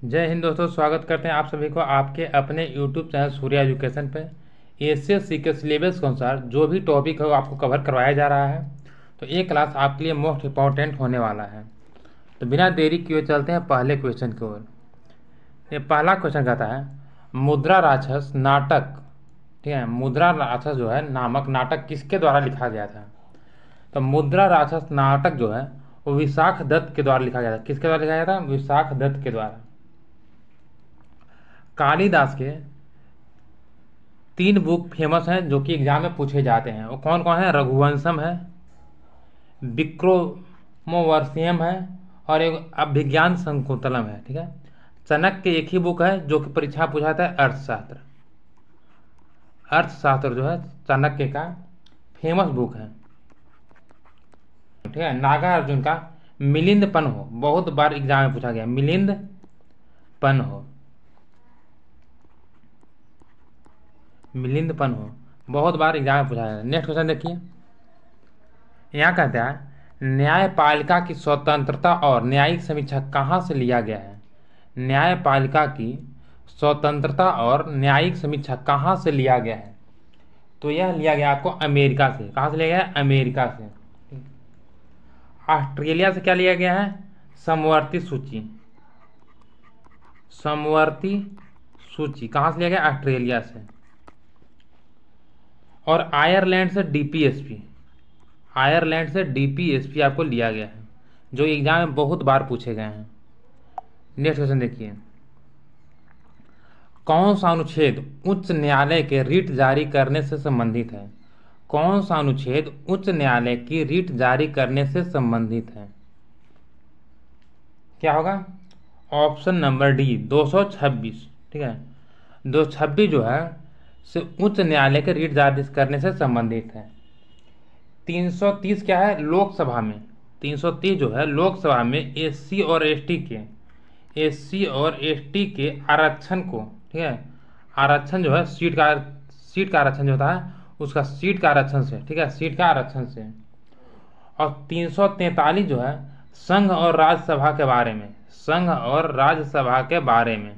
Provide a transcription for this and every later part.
जय हिंद दोस्तों, स्वागत करते हैं आप सभी को आपके अपने YouTube चैनल सूर्या एजुकेशन पे। एसएससी के सिलेबस के अनुसार जो भी टॉपिक है वो आपको कवर करवाया जा रहा है। तो ये क्लास आपके लिए मोस्ट इम्पॉर्टेंट होने वाला है। तो बिना देरी किए चलते हैं पहले क्वेश्चन की ओर। ये पहला क्वेश्चन कहता है मुद्रा राक्षस नाटक, ठीक है, मुद्रा राक्षस जो है नामक नाटक किसके द्वारा लिखा गया था। तो मुद्रा राक्षस नाटक जो है वो विशाख दत्त के द्वारा लिखा गया था। किसके द्वारा लिखा गया था? विशाख दत्त के द्वारा। कालिदास के 3 बुक फेमस हैं जो कि एग्जाम में पूछे जाते हैं। वो कौन कौन है? रघुवंशम है, विक्रमोर्वशीयम है और एक अभिज्ञान शकुंतलम है। ठीक है, चाणक्य के एक ही बुक है जो कि परीक्षा पूछाता है, अर्थशास्त्र। अर्थशास्त्र जो है चाणक्य का फेमस बुक है। ठीक है, नागार्जुन का मिलिंद पन्हो, बहुत बार एग्जाम में पूछा गया, मिलिंद पन्हो, मिलिंद पन्हो बहुत बार एग्जाम में पूछा गया। नेक्स्ट क्वेश्चन देखिए, यहाँ कहता है न्यायपालिका की स्वतंत्रता और न्यायिक समीक्षा कहाँ से लिया गया है। न्यायपालिका की स्वतंत्रता और न्यायिक समीक्षा कहाँ से लिया गया है? तो यह लिया गया आपको अमेरिका से। कहाँ से लिया गया है? अमेरिका से। ऑस्ट्रेलिया से क्या लिया गया है? समवर्ती सूची। समवर्ती सूची कहाँ से लिया गया? ऑस्ट्रेलिया से। और आयरलैंड से डीपीएसपी, आयरलैंड से डीपीएसपी आपको लिया गया है, जो एग्जाम में बहुत बार पूछे गए हैं। नेक्स्ट क्वेश्चन देखिए, कौन सा अनुच्छेद उच्च न्यायालय के रिट जारी करने से संबंधित है? कौन सा अनुच्छेद उच्च न्यायालय की रिट जारी करने से संबंधित है? क्या होगा? Option number D 226। ठीक है, 226 जो है से उच्च न्यायालय के रिट जारी करने से संबंधित है। 330 क्या है? लोकसभा में 330 जो है लोकसभा में एससी और एसटी के आरक्षण को, ठीक है, आरक्षण जो है सीट का आरक्षण जो होता है उसका सीट का आरक्षण से, ठीक है, सीट का आरक्षण से। और 343 जो है संघ और राज्यसभा के बारे में, संघ और राज्यसभा के बारे में।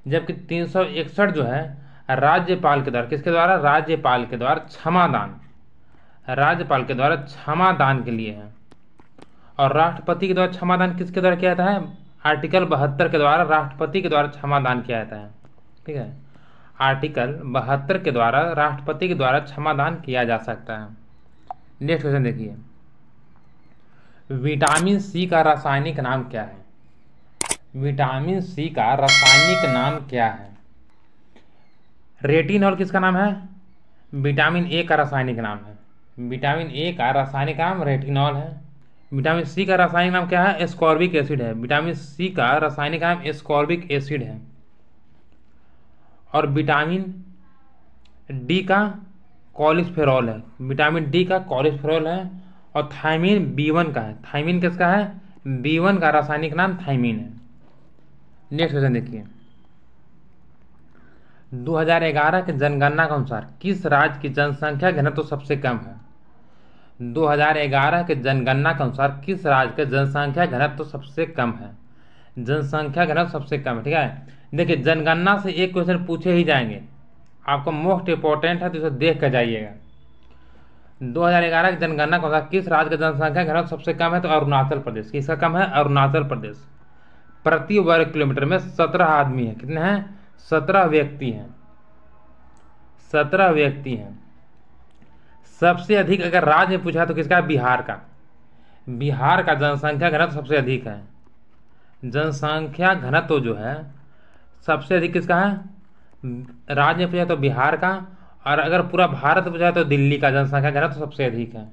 जबकि 361 जो है राज्यपाल के द्वारा, किसके द्वारा? राज्यपाल के द्वारा क्षमादान, राज्यपाल के द्वारा क्षमादान के लिए है। और राष्ट्रपति के द्वारा क्षमादान किसके द्वारा किया जाता है? आर्टिकल 72 के द्वारा राष्ट्रपति के द्वारा क्षमादान किया जाता है। ठीक है, आर्टिकल 72 के द्वारा राष्ट्रपति के द्वारा क्षमादान किया जा सकता है। नेक्स्ट क्वेश्चन देखिए, विटामिन सी का रासायनिक नाम क्या है? विटामिन सी का रासायनिक नाम क्या है? रेटिनॉल किसका नाम है? विटामिन ए का रासायनिक नाम है। विटामिन ए का रासायनिक नाम रेटिनॉल है। विटामिन सी का रासायनिक नाम क्या है? एस्कॉर्बिक एसिड है। विटामिन सी का रासायनिक नाम एस्कॉर्बिक एसिड है। और विटामिन डी का कोलेस्टेरॉल है। विटामिन डी का कोलेस्टेरॉल है। और थायमीन B1 का है। थायमीन किसका है? B1 का रासायनिक नाम थायमीन है। नेक्स्ट क्वेश्चन देखिए, 2011 के जनगणना के अनुसार किस राज्य की जनसंख्या घनत्व सबसे कम है? 2011 के जनगणना के अनुसार किस राज्य का जनसंख्या घनत्व सबसे कम है? जनसंख्या घनत्व सबसे कम है। ठीक है, देखिए जनगणना से एक क्वेश्चन पूछे ही जाएंगे, आपको मोस्ट इंपॉर्टेंट है तो इसे देख कर जाइएगा। 2011 की जनगणना के अनुसार किस राज्य का जनसंख्या घनत्व सबसे कम है? तो अरुणाचल प्रदेश। किसका कम है? अरुणाचल प्रदेश। प्रति वर्ग किलोमीटर में 17 आदमी है। कितने हैं? 17 व्यक्ति हैं। 17 व्यक्ति हैं। सबसे अधिक अगर राज्य में पूछा तो किसका? बिहार का। बिहार का जनसंख्या घनत्व सबसे अधिक है। जनसंख्या घनत्व जो है सबसे अधिक किसका है? राज्य में पूछा तो बिहार का। और अगर पूरा भारत में पूछा तो दिल्ली का जनसंख्या घनत्व सबसे अधिक है।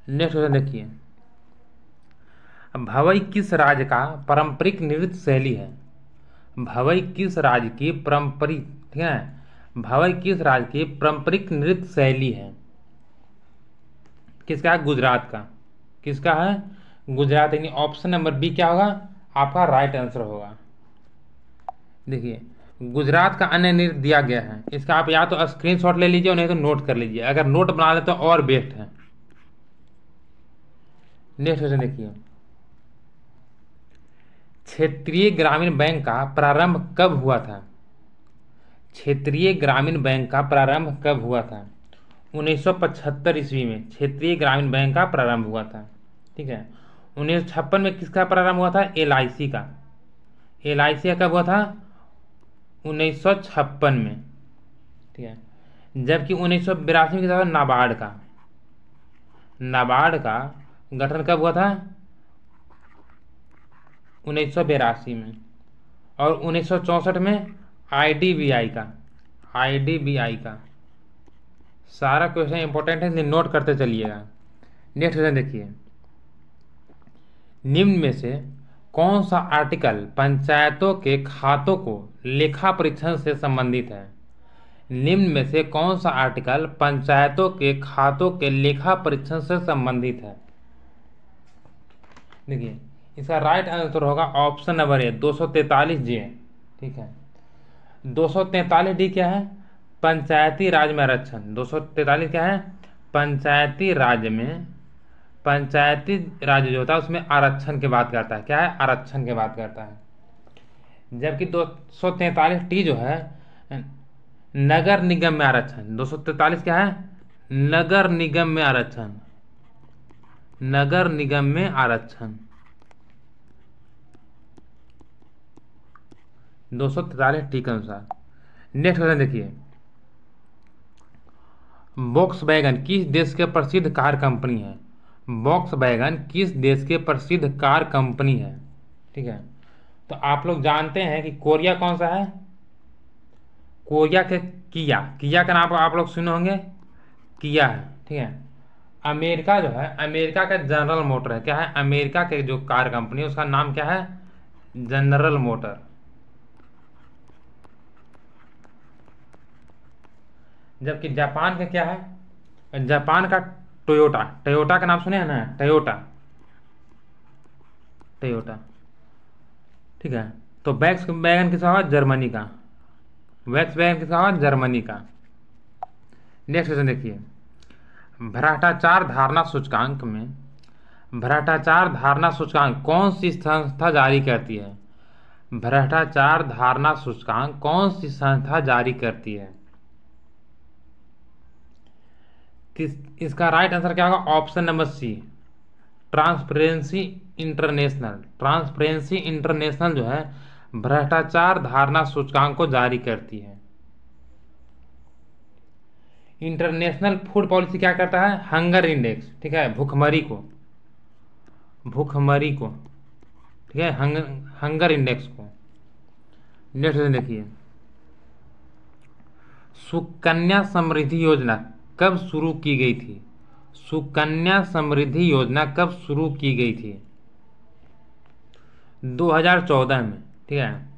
नेक्स्ट क्वेश्चन देखिए, भवई किस राज्य का पारंपरिक नृत्य शैली है? भवई किस राज्य की पारंपरिक, ठीक है, भवई किस राज्य की पारंपरिक नृत्य शैली है? किसका है? गुजरात का। किसका है? गुजरात। यानी ऑप्शन नंबर बी क्या होगा? आपका राइट आंसर होगा। देखिए गुजरात का अन्य नृत्य दिया गया है, इसका आप या तो स्क्रीनशॉट ले लीजिए और नहीं तो नोट कर लीजिए। अगर नोट बना ले तो और बेस्ट है। नेक्स्ट क्वेश्चन देखिए, क्षेत्रीय ग्रामीण बैंक का प्रारंभ कब हुआ था? क्षेत्रीय ग्रामीण बैंक का प्रारंभ कब हुआ था? 1975 ईस्वी में क्षेत्रीय ग्रामीण बैंक का प्रारंभ हुआ था। ठीक है। 1956 में किसका प्रारंभ हुआ था? LIC का। LIC का कब हुआ था? 1956 में। ठीक है। जबकि 1982 में किया था नाबार्ड का। नाबार्ड का गठन कब हुआ था? 1982 में। और 1964 में IDBI का। सारा क्वेश्चन इंपॉर्टेंट है, इसलिए नोट करते चलिएगा। नेक्स्ट क्वेश्चन देखिए, निम्न में से कौन सा आर्टिकल पंचायतों के खातों को लेखा परीक्षण से संबंधित है? निम्न में से कौन सा आर्टिकल पंचायतों के खातों के लेखा परीक्षण से संबंधित है? देखिए, इसका राइट आंसर होगा ऑप्शन नंबर ए 243 जी। ठीक है। 243 डी क्या है? पंचायती राज में आरक्षण। 243 क्या है? पंचायती राज जो होता है उसमें आरक्षण की बात करता है। क्या है? आरक्षण की बात करता है। जबकि 243 टी जो है नगर निगम में आरक्षण। 243 क्या है? नगर निगम में आरक्षण। नगर निगम में आरक्षण। 243 टी के अनुसार। नेक्स्ट क्वेश्चन देखिए, वोक्सवैगन किस देश के प्रसिद्ध कार कंपनी है? वोक्सवैगन किस देश के प्रसिद्ध कार कंपनी है? ठीक है। तो आप लोग जानते हैं कि कोरिया कौन सा है? कोरिया के किया का नाम आप लोग सुने होंगे, किया है। ठीक है। अमेरिका जो है, अमेरिका का जनरल मोटर है। क्या है? अमेरिका के जो कार कंपनी है उसका नाम क्या है? General motor. जबकि जापान का क्या है? जापान का टोयोटा का नाम सुने हैं ना? टोयोटा। ठीक है। तो वैक्सवैगन किसका होगा? जर्मनी का। वैक्सवैगन किसका होगा? जर्मनी का। नेक्स्ट क्वेश्चन देखिए, भ्रष्टाचार धारणा सूचकांक कौन सी संस्था जारी करती है? भ्रष्टाचार धारणा सूचकांक कौन सी संस्था जारी करती है? इसका राइट आंसर क्या होगा? Option number C, Transparency International. Transparency International जो है भ्रष्टाचार धारणा सूचकांक को जारी करती है। इंटरनेशनल फूड पॉलिसी क्या करता है? Hunger index. ठीक है। भूखमरी को। ठीक है। हंगर इंडेक्स को। नेक्स्ट देखिए, सुकन्या समृद्धि योजना कब शुरू की गई थी? सुकन्या समृद्धि योजना कब शुरू की गई थी? 2014 में। ठीक है।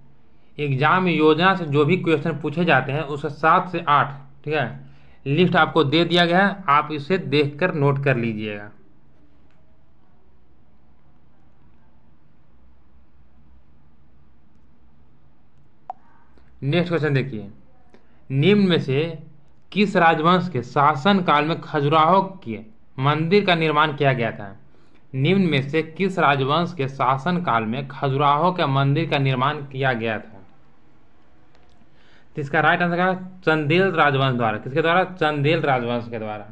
एग्जाम योजना से जो भी क्वेश्चन पूछे जाते हैं उसका 7 से 8 ठीक है लिस्ट आपको दे दिया गया है, आप इसे देखकर नोट कर लीजिएगा। नेक्स्ट क्वेश्चन देखिए, निम्न में से किस राजवंश के शासन काल में खजुराहो के मंदिर का निर्माण किया गया था? निम्न में से किस राजवंश के शासन काल में खजुराहो के मंदिर का निर्माण किया गया था? तो इसका राइट आंसर क्या है? चंदेल राजवंश द्वारा। किसके द्वारा? चंदेल राजवंश के द्वारा।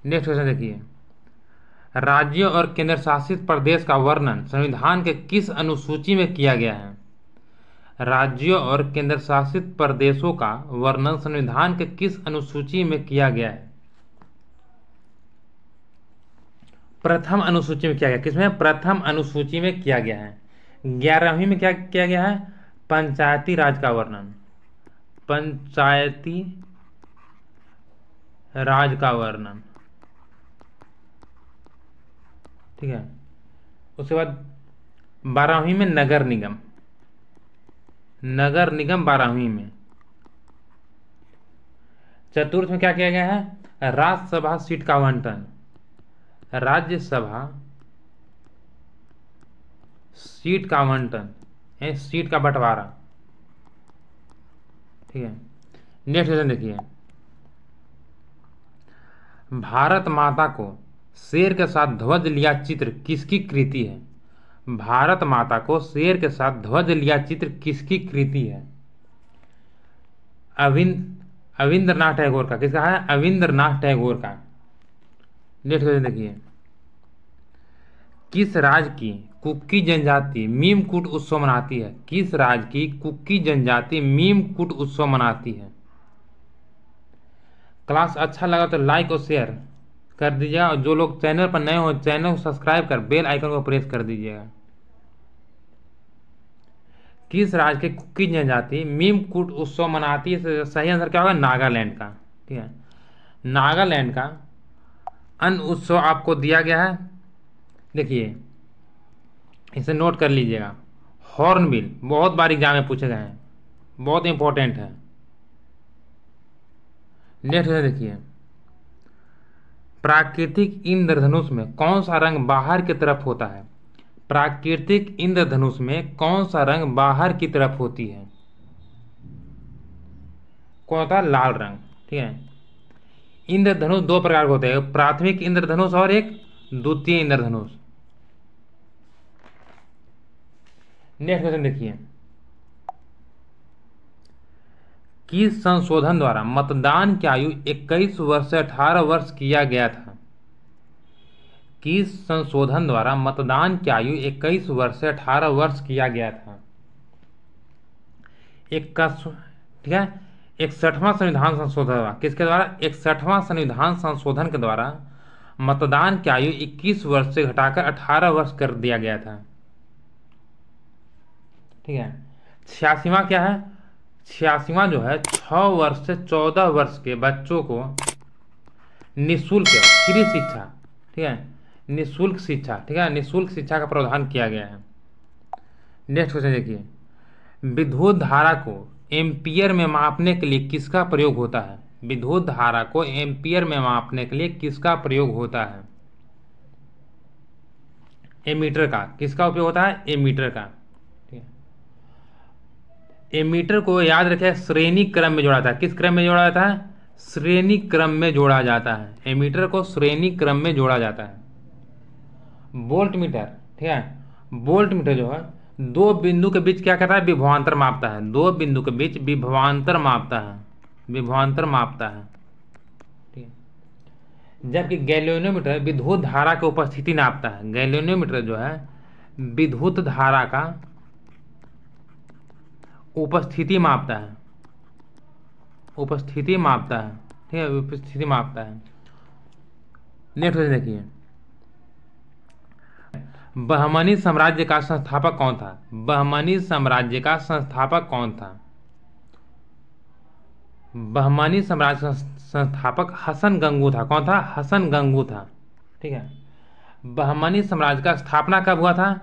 नेक्स्ट क्वेश्चन देखिए, राज्यों और केंद्र शासित प्रदेश का वर्णन संविधान के किस अनुसूची में किया गया है? राज्यों और केंद्र शासित प्रदेशों का वर्णन संविधान के किस अनुसूची में किया गया है? प्रथम अनुसूची में किया गया। किसमें? प्रथम अनुसूची में किया गया है। 11वीं में क्या किया गया है? पंचायती राज का वर्णन। पंचायती राज का वर्णन। ठीक है। उसके बाद 12वीं में नगर निगम। नगर निगम 12वीं में। चतुर्थ में क्या किया गया है? राज्यसभा सीट का आवंटन। राज्यसभा सीट का आवंटन है, सीट का बंटवारा। ठीक है। नेक्स्ट क्वेश्चन देखिए, भारत माता को शेर के साथ ध्वज लिया चित्र किसकी कृति है? भारत माता को शेर के साथ ध्वज लिया चित्र किसकी कृति है? अविंद्रनाथ टैगोर का। किसका है? अविंद्रनाथ टैगोर का। नेक्स्ट क्वेश्चन देखिए, किस राज्य की कुकी जनजाति मीमकूट उत्सव मनाती है? किस राज्य की कुकी जनजाति मीमकूट उत्सव मनाती है? क्लास अच्छा लगा तो लाइक और शेयर कर दीजिएगा, और जो लोग चैनल पर नए हो चैनल को सब्सक्राइब कर बेल आइकन को प्रेस कर दीजिएगा। किस राज्य के कुकी जनजाति मीमकूट उत्सव मनाती है? सही आंसर क्या होगा? नागालैंड का। ठीक है, नागालैंड का अन्न उत्सव आपको दिया गया है। देखिए इसे नोट कर लीजिएगा, हॉर्नबिल बहुत बार एग्जाम में पूछे गए हैं, बहुत इंपॉर्टेंट है। नेक्स्ट देखिए, प्राकृतिक इंद्रधनुष में कौन सा रंग बाहर की तरफ होता है? प्राकृतिक इंद्रधनुष में कौन सा रंग बाहर की तरफ होती है? कौन होता है? लाल रंग। ठीक है, इंद्रधनुष दो प्रकार के होते हैं, प्राथमिक इंद्रधनुष और एक द्वितीय इंद्रधनुष। नेक्स्ट क्वेश्चन देखिए, किस संशोधन द्वारा मतदान की आयु 21 वर्ष से 18 वर्ष किया गया था? किस संशोधन द्वारा मतदान की आयु 21 वर्ष से 18 वर्ष किया गया था? ठीक है, 61वां संविधान संशोधन हुआ। किसके द्वारा? 61वां संविधान संशोधन के द्वारा मतदान की आयु 21 वर्ष से घटाकर 18 वर्ष कर दिया गया था। ठीक है, 86वां क्या है? 86वां जो है 6 वर्ष से 14 वर्ष के बच्चों को निःशुल्क फ्री शिक्षा, ठीक है, निःशुल्क शिक्षा, ठीक है, निःशुल्क शिक्षा का प्रावधान किया गया है। नेक्स्ट क्वेश्चन देखिए, विद्युत धारा को एम्पियर में मापने के लिए किसका प्रयोग होता है? विद्युत धारा को एम्पियर में मापने के लिए किसका प्रयोग होता है? एमीटर का। किसका उपयोग होता है? एमीटर का। एमीटर को याद रखें श्रेणी क्रम में जोड़ा जाता है। किस क्रम में जोड़ा जाता है? श्रेणी क्रम में जोड़ा जाता है। एमीटर को श्रेणी क्रम में जोड़ा जाता है। वोल्ट मीटर, ठीक है, वोल्ट मीटर जो है दो बिंदु के बीच क्या करता है? विभवांतर मापता है। दो बिंदु के बीच विभवांतर मापता है, विभवांतर मापता है। ठीक है, जबकि गैल्वेनोमीटर विद्युत धारा की उपस्थिति नापता है। गैल्वेनोमीटर जो है विद्युत धारा का उपस्थिति मापता है, उपस्थिति मापता है। ठीक है, उपस्थिति मापता है। नेक्स्ट देखिए, बहमनी साम्राज्य का संस्थापक कौन था? बहमनी साम्राज्य का संस्थापक कौन था? बहमनी साम्राज्य का संस्थापक हसन गंगू था। कौन था? हसन गंगू था। ठीक है, बहमनी साम्राज्य का स्थापना कब हुआ था?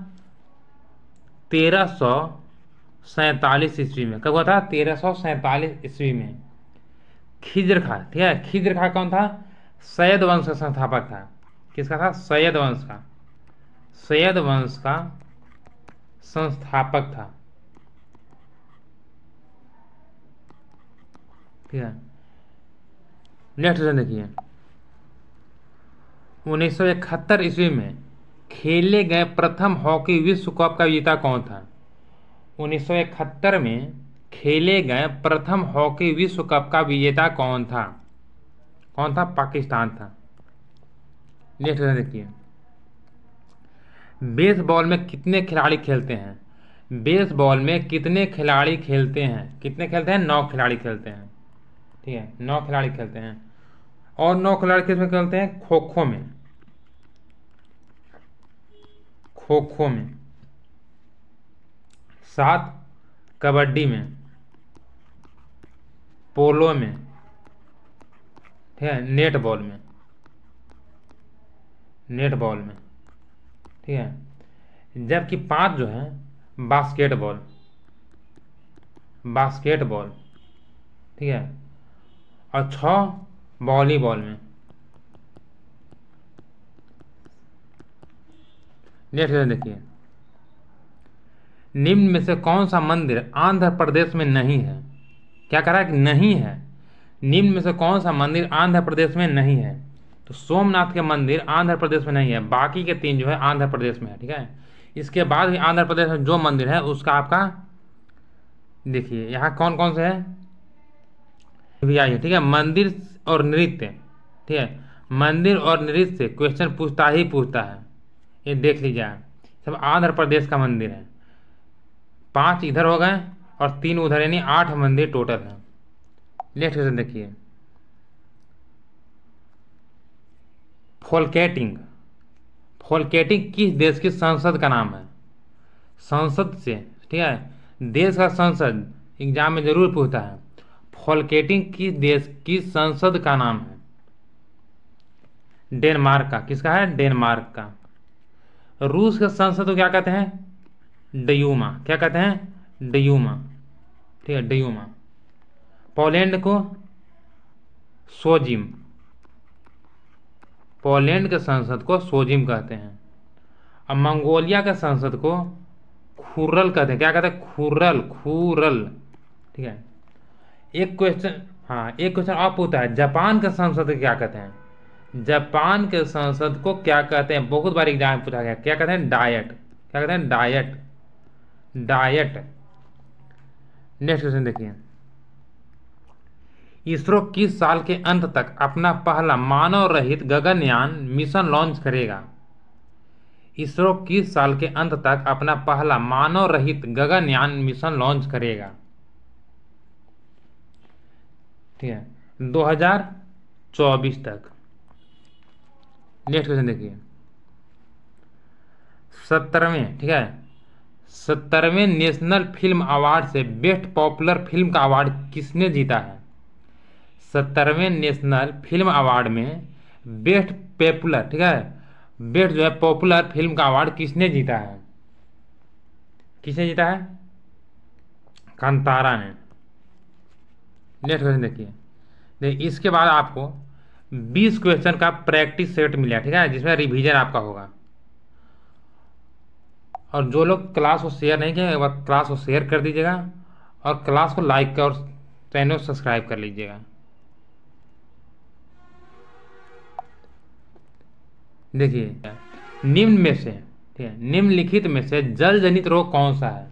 1347 ईस्वी में। कब हुआ था? 1347 ईस्वी में। खिज्र खां, ठीक है, खिज्र खां कौन था? सैयद वंश का संस्थापक था। किसका था? सैयद वंश का। सैयद वंश का संस्थापक था। ठीक है, नेक्स्ट क्वेश्चन देखिए, 1971 ईस्वी में खेले गए प्रथम हॉकी विश्व कप का विजेता कौन था? 1971 में खेले गए प्रथम हॉकी विश्व कप का विजेता कौन था? कौन था? पाकिस्तान था। नेक्स्ट देखिए, बेसबॉल में कितने खिलाड़ी खेलते हैं? बेसबॉल में कितने खिलाड़ी खेलते हैं? कितने खेलते हैं? 9 खिलाड़ी खेलते हैं। ठीक है, 9 खिलाड़ी खेलते हैं। और 9 खिलाड़ी किसमें खेलते हैं? खो खो में, खो खो में, 7 कबड्डी में, पोलो में, ठीक है, नेट बॉल में, नेट बॉल में। ठीक है, जबकि 5 जो है बास्केटबॉल, बास्केटबॉल, ठीक है, और 6 वॉलीबॉल में। नेक्स्ट देखिए, निम्न में से कौन सा मंदिर आंध्र प्रदेश में नहीं है? क्या कह रहा है कि नहीं है? निम्न में से कौन सा मंदिर आंध्र प्रदेश में नहीं है? तो सोमनाथ के मंदिर आंध्र प्रदेश में नहीं है, बाकी के 3 जो है आंध्र प्रदेश में है। ठीक है, इसके बाद भी आंध्र प्रदेश में जो मंदिर है उसका आपका देखिए यहाँ कौन कौन से है भी आई है, ठीक है। मंदिर और नृत्य, ठीक है, मंदिर और नृत्य से क्वेश्चन पूछता ही पूछता है, ये देख लीजिए। सब आंध्र प्रदेश का मंदिर है, 5 इधर हो गए और 3 उधर, यानी 8 मंदिर टोटल है। नेक्स्ट क्वेश्चन देखिए, फोल्केटिंग। फोल्केटिंग किस देश की संसद का नाम है? संसद से, ठीक है, देश का संसद एग्जाम में जरूर पूछता है। फोल्केटिंग किस देश की संसद का नाम है? डेनमार्क का। किसका है? डेनमार्क का। रूस के संसद को क्या कहते हैं? डयूमा। क्या कहते हैं? डयूमा, ठीक है, डयूमा। पोलैंड को सोजिम। पोलैंड के संसद को सोजिम कहते हैं। अब मंगोलिया के संसद को खुरल कहते हैं। क्या कहते हैं? खुरल, खुरल, ठीक है। एक क्वेश्चन, हाँ, एक क्वेश्चन आप पूछता है, जापान के संसद को क्या कहते हैं? जापान के संसद को क्या कहते हैं? बहुत बार एग्जाम में पूछा गया। क्या कहते हैं? डायट। क्या कहते हैं? Diet, diet. नेक्स्ट क्वेश्चन देखिए, इसरो किस साल के अंत तक अपना पहला मानव रहित गगनयान मिशन लॉन्च करेगा? इसरो किस साल के अंत तक अपना पहला मानव रहित गगनयान मिशन लॉन्च करेगा? ठीक है, 2024 तक। नेक्स्ट क्वेश्चन देखिए, 17वें, ठीक है, 17वें नेशनल फिल्म अवार्ड से बेस्ट पॉपुलर फिल्म का अवार्ड किसने जीता है? 17वें नेशनल फिल्म अवार्ड में बेस्ट पॉपुलर, ठीक है, बेस्ट जो है पॉपुलर फिल्म का अवार्ड किसने जीता है? किसने जीता है? कांतारा ने। नेक्स्ट क्वेश्चन देखिए, इसके बाद आपको 20 क्वेश्चन का प्रैक्टिस सेट मिला, ठीक है, जिसमें रिवीजन आपका होगा। और जो लोग क्लास को शेयर नहीं किए, एक बार क्लास को शेयर कर दीजिएगा और क्लास को लाइक कर और चैनल को सब्सक्राइब कर लीजिएगा। देखिए, निम्न में से, ठीक है, निम्नलिखित में से जल जनित रोग कौन सा है?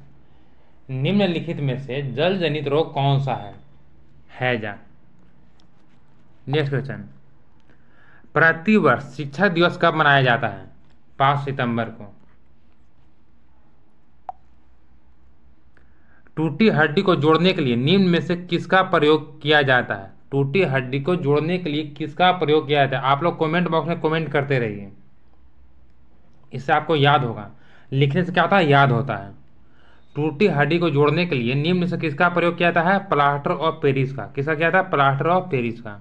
निम्नलिखित में से जल जनित रोग कौन सा है? हैजा। नेक्स्ट क्वेश्चन, प्रतिवर्ष शिक्षक दिवस कब मनाया जाता है? 5 सितंबर को। टूटी हड्डी को जोड़ने के लिए निम्न में से किसका प्रयोग किया जाता है? टूटी हड्डी को जोड़ने के लिए किसका प्रयोग किया जाता है? आप लोग कमेंट बॉक्स में कमेंट करते रहिए, इससे आपको याद होगा। लिखने से क्या होता है? याद होता है। टूटी हड्डी को जोड़ने के लिए निम्न में से किसका प्रयोग किया जाता है? प्लास्टर ऑफ पेरिस का। किसका किया था? प्लास्टर ऑफ पेरिस का।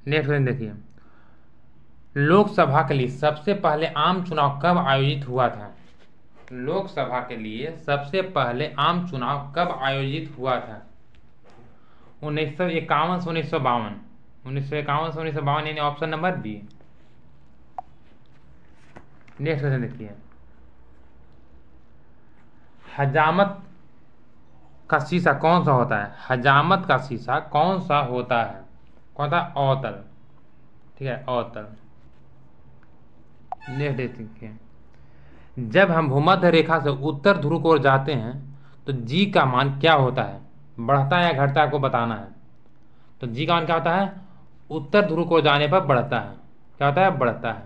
नेक्स्ट क्वेश्चन देखिए, लोकसभा के लिए सबसे पहले आम चुनाव कब आयोजित हुआ था? लोकसभा के लिए सबसे पहले आम चुनाव कब आयोजित हुआ था? 1951 से 1952। 1951 से 1952, यानी option number B. Next question देखिए, हजामत का शीशा कौन सा होता है? हजामत का शीशा कौन सा होता है? कौन सा? अवतल, ठीक है, अवतल। नेक्स्ट देखिए, जब हम भूमध्य रेखा से उत्तर ध्रुव की ओर जाते हैं तो जी का मान क्या होता है? बढ़ता है या घटता है, आपको बताना है। तो जी का मान क्या होता है? उत्तर ध्रुव को जाने पर बढ़ता है। क्या होता है? बढ़ता है।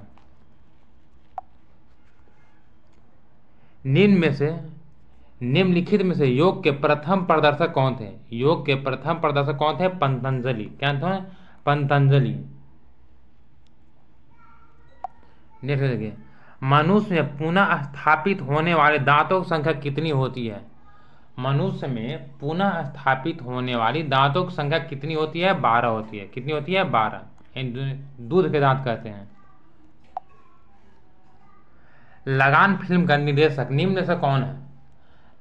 निम्नलिखित में से योग के प्रथम प्रदर्शक कौन थे? योग के प्रथम प्रदर्शक कौन थे? पतंजलि। क्या थे? पतंजलि। नेक्स्ट देखिए, मनुष्य में पुनः स्थापित होने वाले दांतों की संख्या कितनी होती है? मनुष्य में पुनः स्थापित होने वाली दांतों की संख्या कितनी होती है? 12 होती है। कितनी होती है? 12। दूध के दांत कहते हैं। लगान फिल्म का निर्देशक निम्न में से कौन है?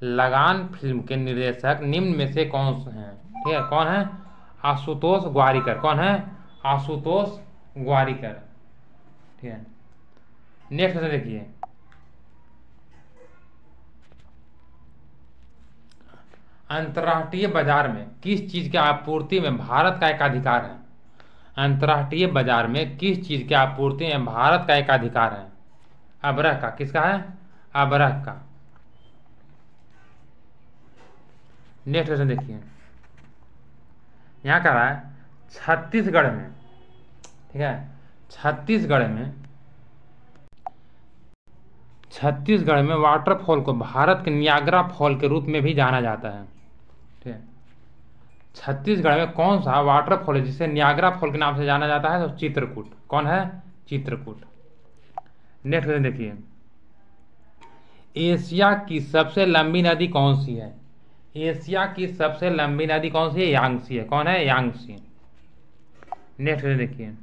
लगान फिल्म के निर्देशक निम्न में से कौन से हैं? ठीक है, कौन है? आशुतोष ग्वारिकर। कौन है? आशुतोष ग्वारिकर। ठीक है, नेक्स्ट क्वेश्चन देखिए, अंतर्राष्ट्रीय बाजार में किस चीज की आपूर्ति में भारत का एकाधिकार है? अंतर्राष्ट्रीय बाजार में किस चीज की आपूर्ति में भारत का एकाधिकार है? अबरख का, किसका है? अबरख का। नेक्स्ट क्वेश्चन देखिए, यहाँ कह रहा है छत्तीसगढ़ में, ठीक है, छत्तीसगढ़ में वाटरफॉल को भारत के नियाग्रा फॉल के रूप में भी जाना जाता है। ठीक है, छत्तीसगढ़ में कौन सा वाटरफॉल है जिसे नियाग्रा फॉल के नाम से जाना जाता है? तो चित्रकूट। कौन है? चित्रकूट। नेक्स्ट क्वेश्चन देखिए, एशिया की सबसे लंबी नदी कौन सी है? एशिया की सबसे लंबी नदी कौन सी है? यांगसी है। कौन है? यांगसी। नेक्स्ट क्वेश्चन देखिए,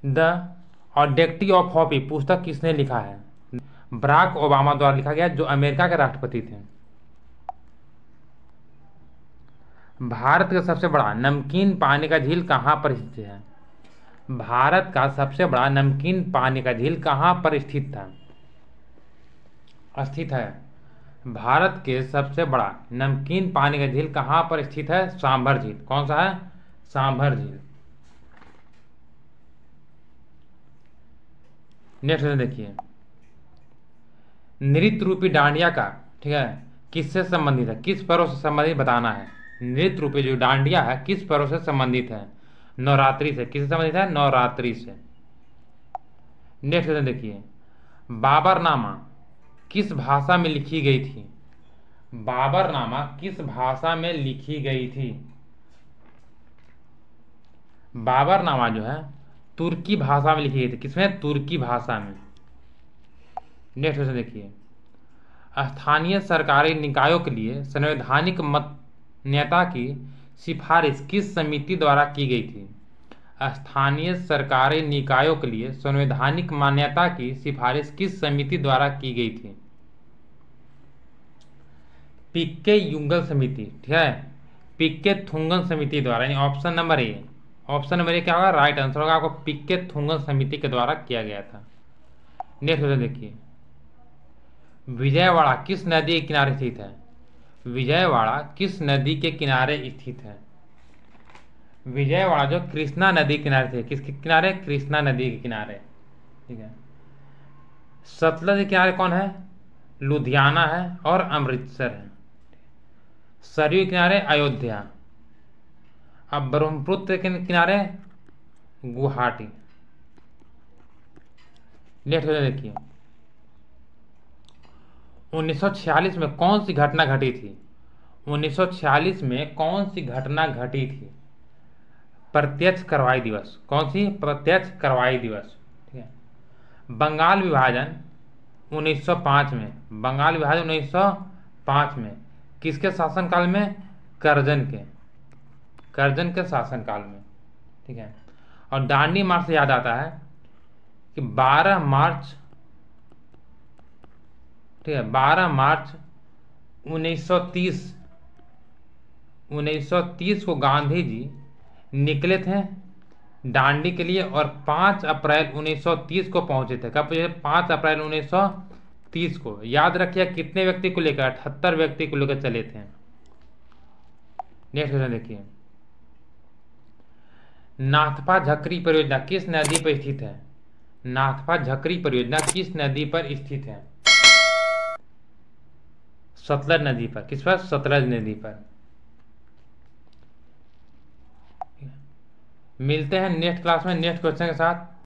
द ऑडेक्टी ऑफ हॉपी पुस्तक किसने लिखा है? बराक ओबामा द्वारा लिखा गया, जो अमेरिका के राष्ट्रपति थे। भारत का सबसे बड़ा नमकीन पानी का झील कहाँ पर स्थित है? भारत का सबसे बड़ा नमकीन पानी का झील कहाँ पर स्थित है? भारत के सबसे बड़ा नमकीन पानी का झील कहाँ पर स्थित है? सांभर झील। कौन सा है? सांभर झील। नेक्स्ट देखिए, नृत्य रूपी डांडिया का, ठीक है, किससे संबंधित है? किस पर्व से संबंधित बताना है। नृत्य रूपी जो डांडिया है किस पर्व से संबंधित है? नवरात्रि से। किससे संबंधित है? नवरात्रि से। नेक्स्ट क्वेश्चन देखिए, बाबरनामा किस भाषा में लिखी गई थी? बाबरनामा किस भाषा में लिखी गई थी? बाबरनामा जो है तुर्की भाषा में लिखी गई थी। किसमें? तुर्की भाषा में। नेक्स्ट क्वेश्चन देखिए, स्थानीय सरकारी निकायों के लिए संवैधानिक मान्यता की सिफारिश किस समिति द्वारा की गई थी? स्थानीय सरकारी निकायों के लिए संवैधानिक मान्यता की सिफारिश किस समिति द्वारा की गई थी? पिक्के युगल समिति, ठीक है, पिक्के थुंगन समिति द्वारा, यानी option number A. Option number A क्या होगा? राइट आंसर होगा। आपको पिक्के थुंगन समिति के द्वारा किया गया था। नेक्स्ट क्वेश्चन देखिए, विजयवाड़ा किस नदी के किनारे स्थित है? विजयवाड़ा किस नदी के किनारे स्थित है? विजयवाड़ा जो कृष्णा नदी के किनारे थे। किसके किनारे? कृष्णा नदी के किनारे। ठीक है, सतलज के किनारे कौन है? लुधियाना है और अमृतसर है। सरयू के किनारे अयोध्या। अब ब्रह्मपुत्र के किनारे गुवाहाटी। नेक्स्ट क्वेश्चन देखिए, 1946 में कौन सी घटना घटी थी? 1946 में कौन सी घटना घटी थी? प्रत्यक्ष कार्रवाई दिवस। कौन सी? प्रत्यक्ष कार्रवाई दिवस। ठीक है, बंगाल विभाजन 1905 में, बंगाल विभाजन 1905 में किसके शासनकाल में? करजन के शासनकाल में। ठीक है, और दांडी मार्च से याद आता है कि 12 मार्च, ठीक है, 12 मार्च 1930 को गांधी जी निकले थे दांडी के लिए, और 5 अप्रैल 1930 को पहुंचे थे। कब पहुंचे? 5 अप्रैल 1930 को। याद रखिए कितने व्यक्ति को लेकर? 78 व्यक्ति को लेकर चले थे। नेक्स्ट क्वेश्चन देखिए, नाथपा झकरी परियोजना किस नदी पर स्थित है? नाथपा झकरी परियोजना किस नदी पर स्थित है? सतलज नदी पर। किस पर? सतलज नदी पर। मिलते हैं नेक्स्ट क्लास में नेक्स्ट क्वेश्चन के साथ।